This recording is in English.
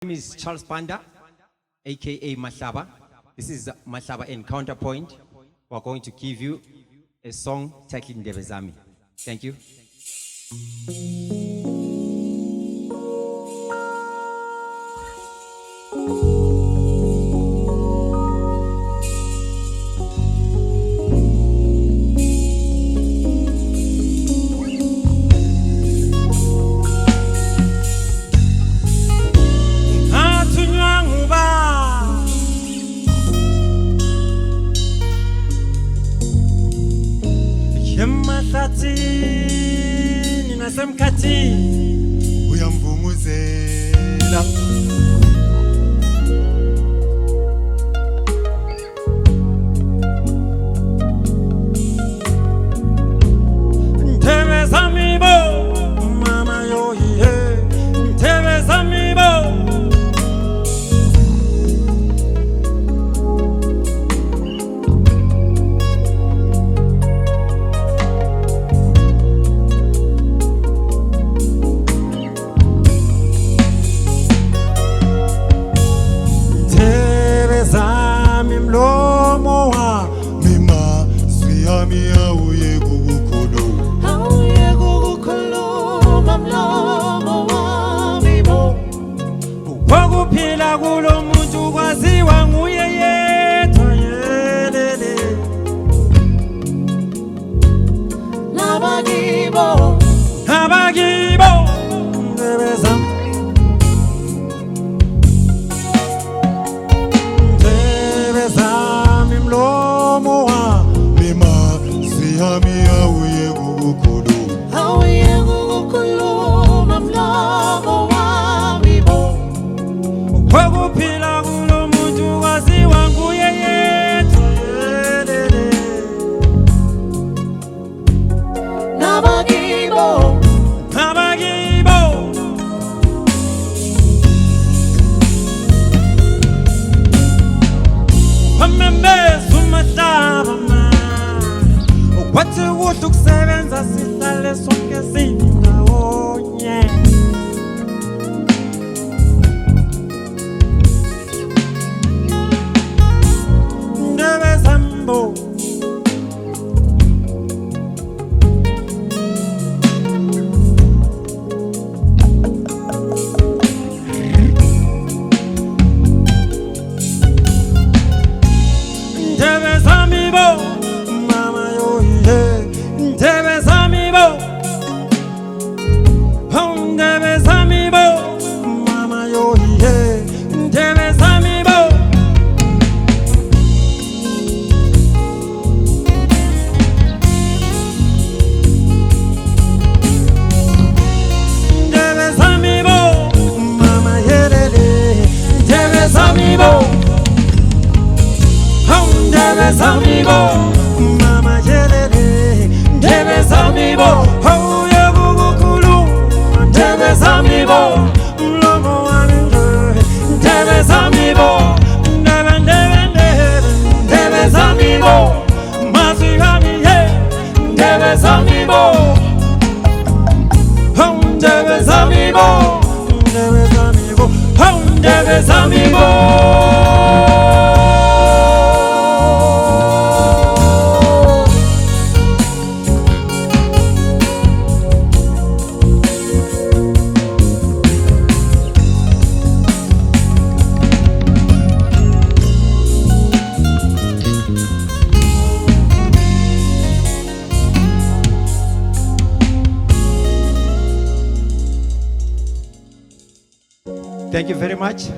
name is Charles Panda, aka Mahlaba. This is Mahlaba and Counterpoint. We're going to give you a song titled Ndebe Zami. Thank you. Emahlathini nasemkhathini uyamvunguzela Ndebe zami bo mama yo ye Ndebe zami bo Ukuphila kulo muntu kwaziwa nguye yedwa yelele Nabakibo Ndebe zami Ndebe zami mlomo wami mazwi yami awuye kukukhuluma mlomo wami bo Ukuphila kulo muntu kwaziwa nguye yedwa yelele Nabakibo Wamembeza uMahlaba ma Wathi kuhle ukusebenza sihlale sonke sindawonye Ndebe zami bo Ndebe zami bo mama yo ye Ndebe zami bo Ndebe zami bo mama yo ye Ndebe zami bo Ndebe zami bo mama yelele Ndebe zami bo Ndebe zami bo mama yelele Ndebe zami bo uye kukukhuluma Ndebe zami bo mlomo wami Ndebe zami bo Ndebe zami bo mazwi yami ye Ndebe zami bo Ndebe zami bo Ndebe zami bo Thank you very much.